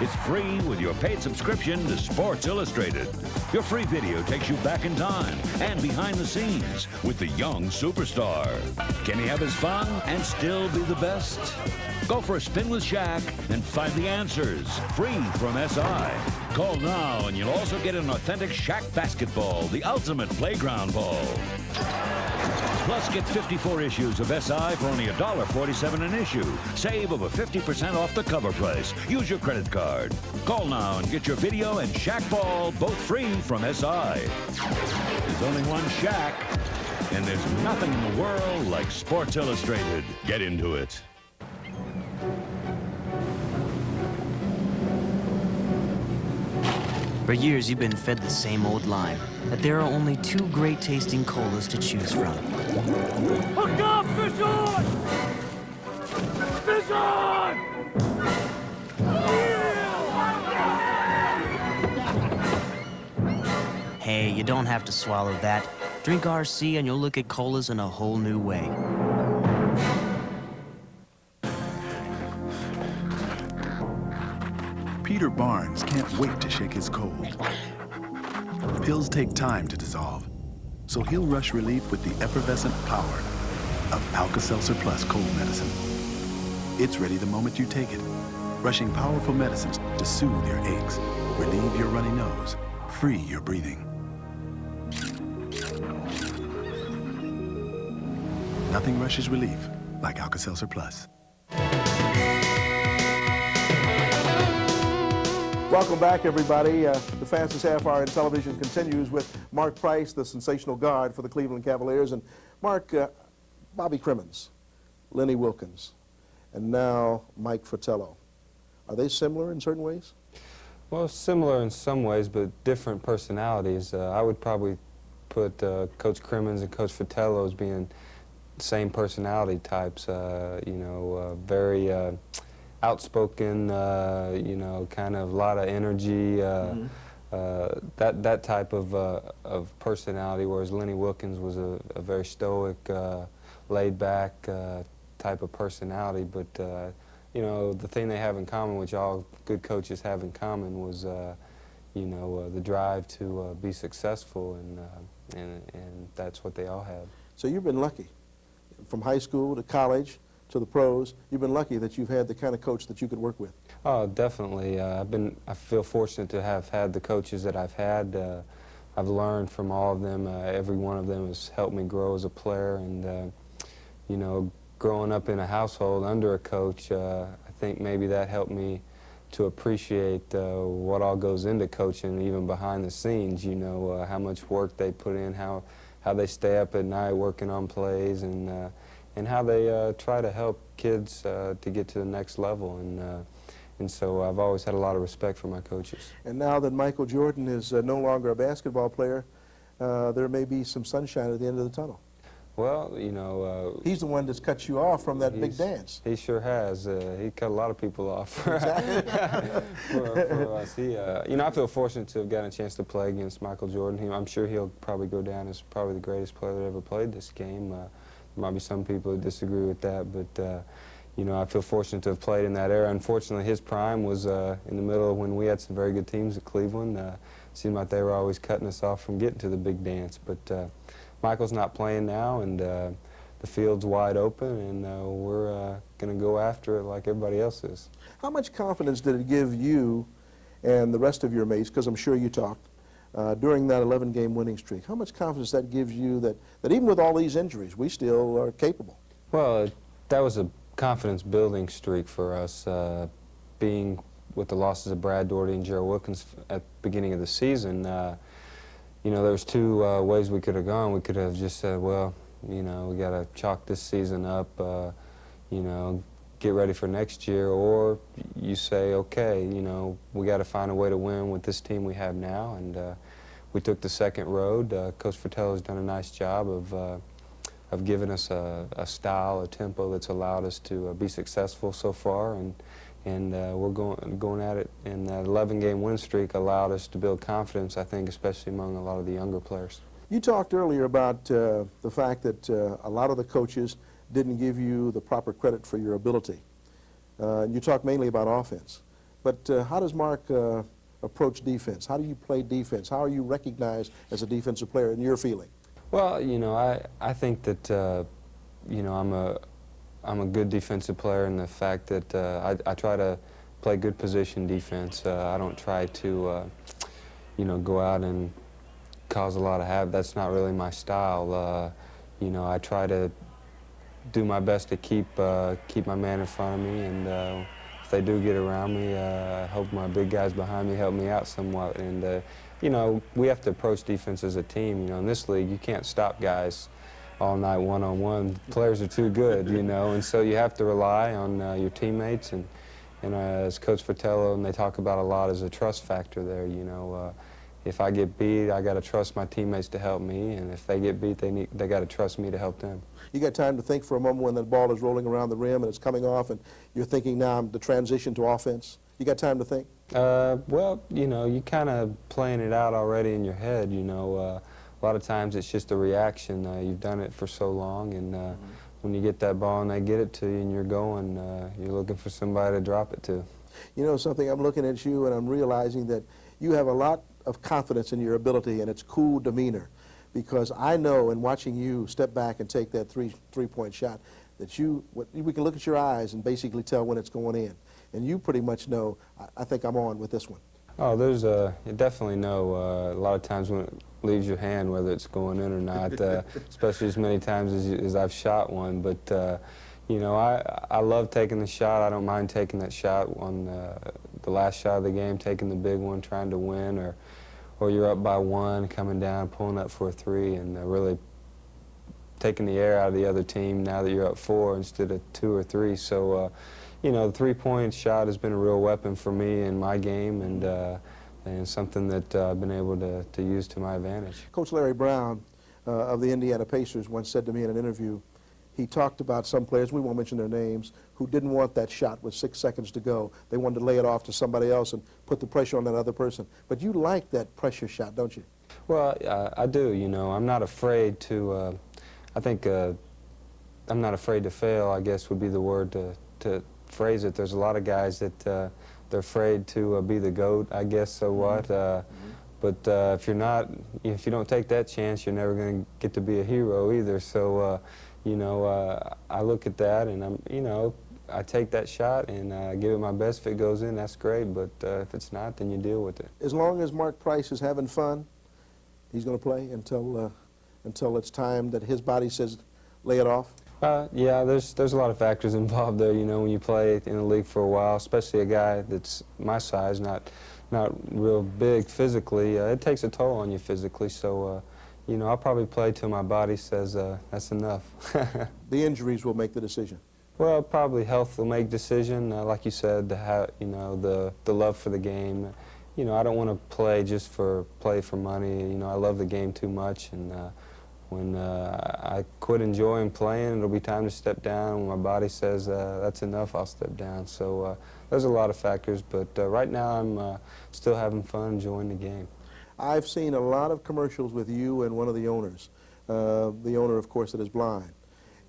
It's free with your paid subscription to Sports Illustrated. Your free video takes you back in time and behind the scenes with the young superstar. Can he have his fun and still be the best? Go for a spin with Shaq and find the answers. Free from SI. Call now and you'll also get an authentic Shaq basketball, the ultimate playground ball. Plus, get 54 issues of SI for only $1.47 an issue. Save over 50% off the cover price. Use your credit card. Call now and get your video and Shaq ball both free from SI. There's only one Shaq, and there's nothing in the world like Sports Illustrated. Get into it. For years, you've been fed the same old line, that there are only two great-tasting colas to choose from. Hook up! Fish on! Fish on! Hey, you don't have to swallow that. Drink RC and you'll look at colas in a whole new way. Peter Barnes can't wait to shake his cold. Pills take time to dissolve, so he'll rush relief with the effervescent power of Alka-Seltzer Plus cold medicine. It's ready the moment you take it, rushing powerful medicines to soothe your aches, relieve your runny nose, free your breathing. Nothing rushes relief like Alka-Seltzer Plus. Welcome back, everybody. The fastest half hour in television continues with Mark Price, the sensational guard for the Cleveland Cavaliers. And Mark, Bobby Crimmins, Lenny Wilkens, and now Mike Fratello. Are they similar in certain ways? Well, similar in some ways, but different personalities. I would probably put Coach Crimmins and Coach Fratello as being the same personality types. Very outspoken, kind of a lot of energy, that type of personality, whereas Lenny Wilkens was a very stoic, laid-back type of personality. But, the thing they have in common, which all good coaches have in common, was, the drive to be successful, and that's what they all have. So you've been lucky. From high school to college, to the pros, you've been lucky that you've had the kind of coach that you could work with. Oh, definitely. I feel fortunate to have had the coaches that I've had. I've learned from all of them. Every one of them has helped me grow as a player. And, growing up in a household under a coach, I think maybe that helped me to appreciate what all goes into coaching, even behind the scenes. How much work they put in, how they stay up at night working on plays, and how they try to help kids to get to the next level. And so I've always had a lot of respect for my coaches. And now that Michael Jordan is no longer a basketball player, there may be some sunshine at the end of the tunnel. Well, he's the one that's cut you off from that big dance. He sure has. He cut a lot of people off. Exactly. for us. I feel fortunate to have gotten a chance to play against Michael Jordan. I'm sure he'll probably go down as probably the greatest player that ever played this game. There might be some people who disagree with that, but I feel fortunate to have played in that era. Unfortunately, his prime was in the middle of when we had some very good teams at Cleveland. Seemed like they were always cutting us off from getting to the big dance. But Michael's not playing now, and the field's wide open, and we're going to go after it like everybody else is. How much confidence did it give you and the rest of your mates, because I'm sure you talked, during that 11-game winning streak? How much confidence that gives you that even with all these injuries, we still are capable? Well, that was a confidence-building streak for us, being with the losses of Brad Daugherty and Gerald Wilkins at the beginning of the season. There was two ways we could have gone. We could have just said, well, we got to chalk this season up, get ready for next year, or you say, okay, we got to find a way to win with this team we have now, and we took the second road. Coach Fratello's done a nice job of giving us a style, a tempo that's allowed us to be successful so far, and we're going at it. And that 11-game win streak allowed us to build confidence, I think, especially among a lot of the younger players. You talked earlier about the fact that a lot of the coaches didn't give you the proper credit for your ability. You talked mainly about offense. But how does Mark approach defense? How do you play defense? How are you recognized as a defensive player in your feeling? Well, you know, I think that you know, I'm a good defensive player in the fact that I try to play good position defense. I don't try to you know, go out and cause a lot of havoc. That's not really my style. You know, I try to do my best to keep my man in front of me, and if they do get around me, I hope my big guys behind me help me out somewhat. And you know, we have to approach defense as a team. You know, in this league, you can't stop guys all night one-on-one. Players are too good, you know, and so you have to rely on your teammates. And as Coach Fratello, and they talk about a lot, is a trust factor there. You know, if I get beat, I got to trust my teammates to help me, and if they get beat, they got to trust me to help them. You got time to think for a moment when the ball is rolling around the rim and it's coming off, and you're thinking now the transition to offense? You got time to think? Well, you know, you kind of playing it out already in your head. You know, a lot of times it's just a reaction. You've done it for so long, and when you get that ball and they get it to you and you're going, you're looking for somebody to drop it to. You know something, I'm looking at you and I'm realizing that you have a lot of confidence in your ability and it's cool demeanor, because I know in watching you step back and take that three-point shot that we can look at your eyes and basically tell when it's going in. And you pretty much know, I think I'm on with this one. Oh, you definitely know a lot of times when it leaves your hand whether it's going in or not, especially as many times as I've shot one. But, you know, I love taking the shot. I don't mind taking that shot on the last shot of the game, taking the big one, trying to win, or you're up by one, coming down, pulling up for a three, and really taking the air out of the other team now that you're up 4 instead of 2 or 3. So, you know, the three-point shot has been a real weapon for me in my game, and something that I've been able to use to my advantage. Coach Larry Brown of the Indiana Pacers once said to me in an interview, he talked about some players, we won't mention their names, who didn't want that shot with 6 seconds to go. They wanted to lay it off to somebody else and put the pressure on that other person. But you like that pressure shot, don't you? Well, I do, you know. I'm not afraid to, I think I'm not afraid to fail, I guess would be the word to phrase it. There's a lot of guys that they're afraid to be the GOAT, I guess, so what. But if you don't take that chance, you're never going to get to be a hero either. So, you know, I look at that and you know, I take that shot and give it my best. If it goes in, that's great. But if it's not, then you deal with it. As long as Mark Price is having fun, he's going to play until it's time that his body says, lay it off. Yeah, there's a lot of factors involved there. You know, when you play in the league for a while, especially a guy that's my size, not real big physically, it takes a toll on you physically. So, you know, I'll probably play till my body says that's enough. The injuries will make the decision. Well, probably health will make decision. Like you said, you know, the love for the game. You know, I don't want to play just play for money. You know, I love the game too much, and when I quit enjoying playing, it'll be time to step down. When my body says that's enough, I'll step down. So there's a lot of factors, but right now I'm still having fun, enjoying the game. I've seen a lot of commercials with you and one of the owners, the owner, of course, that is blind.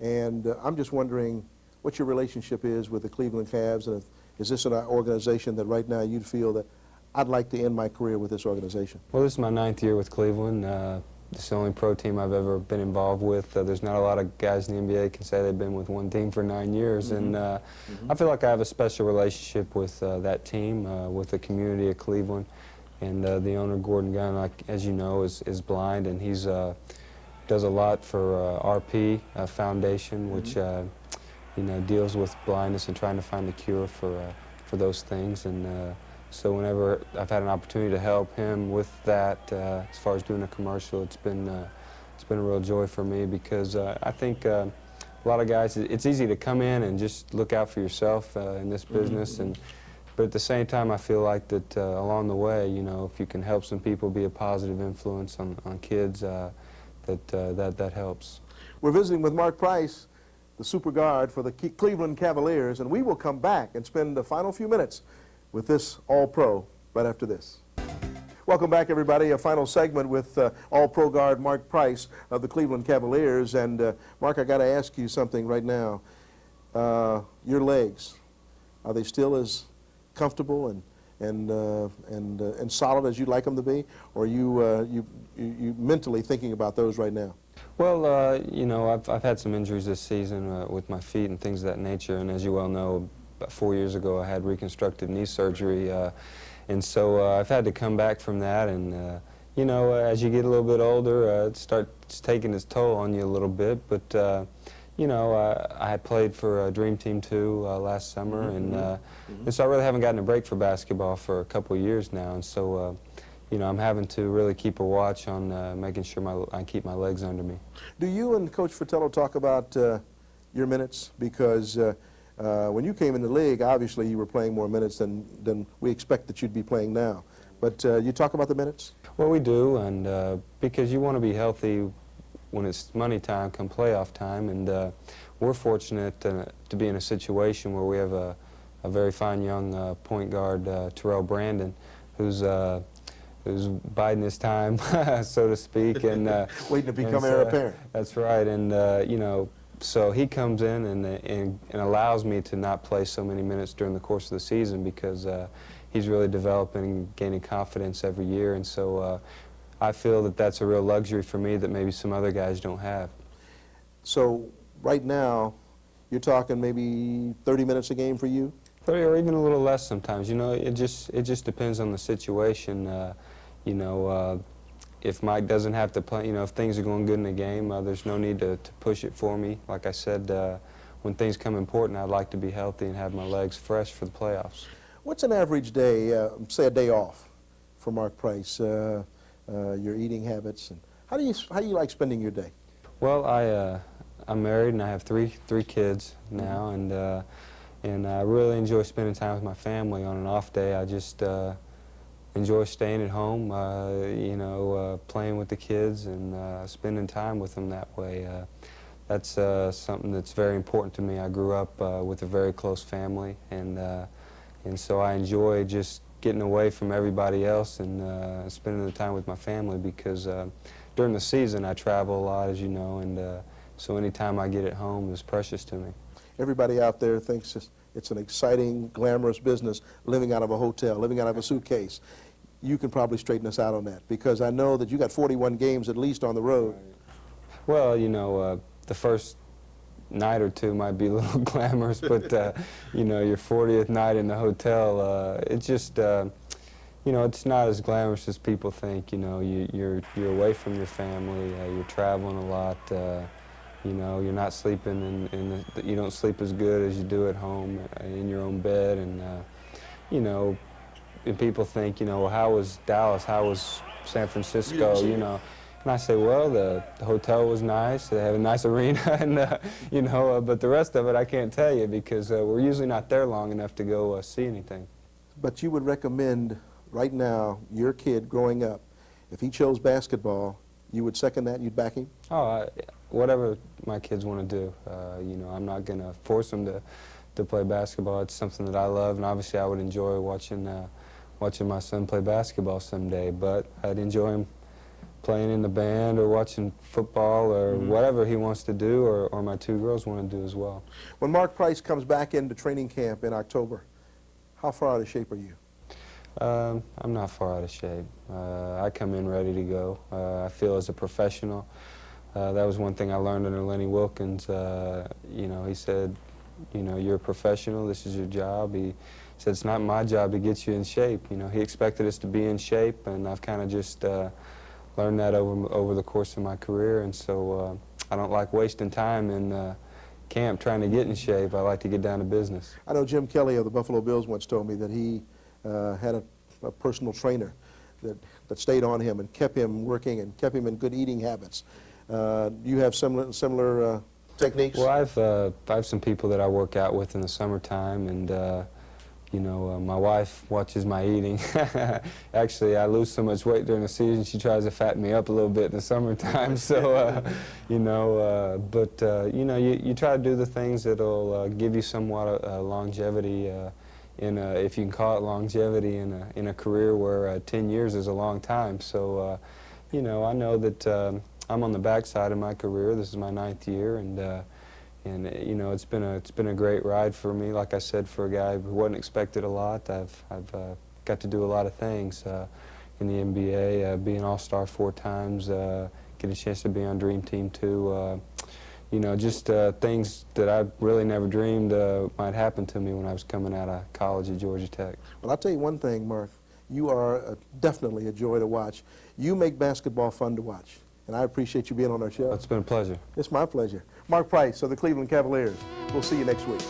And I'm just wondering what your relationship is with the Cleveland Cavs, and is this an organization that right now you'd feel that I'd like to end my career with this organization? Well, this is my 9th year with Cleveland. It's the only pro team I've ever been involved with. There's not a lot of guys in the NBA can say they've been with one team for 9 years. And I feel like I have a special relationship with that team, with the community of Cleveland. And the owner, Gordon Gunn, like, as you know, is blind, and he's does a lot for RP Foundation, which you know, deals with blindness and trying to find a cure for those things. And so whenever I've had an opportunity to help him with that, as far as doing a commercial, it's been a real joy for me, because I think a lot of guys, it's easy to come in and just look out for yourself in this business, but at the same time, I feel like that along the way, you know, if you can help some people, be a positive influence on kids, that helps. We're visiting with Mark Price, the super guard for the Cleveland Cavaliers, and we will come back and spend the final few minutes with this All-Pro right after this. Welcome back, everybody. A final segment with All-Pro guard Mark Price of the Cleveland Cavaliers. And Mark, I got to ask you something right now. Your legs, are they still as comfortable and solid as you'd like them to be, or are you mentally thinking about those right now? Well, you know, I've had some injuries this season with my feet and things of that nature, and as you well know, about 4 years ago I had reconstructive knee surgery, and so I've had to come back from that, and you know, as you get a little bit older, it starts taking its toll on you a little bit, but you know, I had played for Dream Team 2 last summer, and so I really haven't gotten a break for basketball for a couple of years now, and so you know, I'm having to really keep a watch on making sure I keep my legs under me. Do you and Coach Fratello talk about your minutes? Because when you came in the league, obviously you were playing more minutes than we expect that you'd be playing now. But you talk about the minutes? Well, we do, and because you want to be healthy when it's money time, come playoff time, and we're fortunate to be in a situation where we have a very fine young point guard, Terrell Brandon, who's biding his time, so to speak, and waiting to become heir apparent. That's right, and you know, so he comes in and allows me to not play so many minutes during the course of the season because he's really developing and gaining confidence every year, and so I feel that that's a real luxury for me that maybe some other guys don't have. So right now, you're talking maybe 30 minutes a game for you? 30 or even a little less sometimes. You know, it just depends on the situation. You know, if Mike doesn't have to play, you know, if things are going good in the game, there's no need to push it for me. Like I said, when things come important, I'd like to be healthy and have my legs fresh for the playoffs. What's an average day, say a day off, for Mark Price? Your eating habits, and how do you like spending your day? Well, I'm married and I have three kids now, and I really enjoy spending time with my family. On an off day, I just enjoy staying at home, you know, playing with the kids and spending time with them that way. That's something that's very important to me. I grew up with a very close family, and so I enjoy just getting away from everybody else and spending the time with my family because during the season I travel a lot, as you know, and so any time I get at home is precious to me. Everybody out there thinks it's an exciting, glamorous business, living out of a hotel, living out of a suitcase. You can probably straighten us out on that because I know that you got 41 games at least on the road. Well, you know, the first night or two might be a little glamorous, but you know, your 40th night in the hotel, it's just, you know, it's not as glamorous as people think. You know, you're away from your family, you're traveling a lot. You know, you're not sleeping you don't sleep as good as you do at home in your own bed, and you know, and people think, you know, well, how was Dallas? How was San Francisco? You know. And I say, well, the hotel was nice. They have a nice arena, and you know, but the rest of it I can't tell you because we're usually not there long enough to go see anything. But you would recommend right now your kid growing up, if he chose basketball, you would second that? You'd back him? Oh, whatever my kids want to do. You know, I'm not going to force them to play basketball. It's something that I love, and obviously I would enjoy watching my son play basketball someday. But I'd enjoy him playing in the band or watching football or whatever he wants to do, or my two girls want to do as well. When Mark Price comes back into training camp in October, how far out of shape are you? I'm not far out of shape. I come in ready to go. I feel as a professional. That was one thing I learned under Lenny Wilkins. You know, he said, you know, you're a professional, this is your job. He said, it's not my job to get you in shape. You know, he expected us to be in shape, and I've kind of just learned that over the course of my career, and so I don't like wasting time in camp trying to get in shape. I like to get down to business. I know Jim Kelly of the Buffalo Bills once told me that he had a personal trainer that stayed on him and kept him working and kept him in good eating habits. You have similar techniques? Well, I have some people that I work out with in the summertime, and you know, my wife watches my eating. Actually, I lose so much weight during the season, she tries to fatten me up a little bit in the summertime. So, you know, but you know, you try to do the things that'll give you somewhat longevity. If you can call it longevity in a career where 10 years is a long time. So, you know, I know that I'm on the backside of my career. This is my 9th year, and And you know, it's been a great ride for me. Like I said, for a guy who wasn't expected a lot, I've got to do a lot of things in the NBA. Be an All-Star 4 times, get a chance to be on Dream Team 2. You know, just things that I really never dreamed might happen to me when I was coming out of college at Georgia Tech. Well, I'll tell you one thing, Mark. You are definitely a joy to watch. You make basketball fun to watch, and I appreciate you being on our show. It's been a pleasure. It's my pleasure. Mark Price of the Cleveland Cavaliers. We'll see you next week.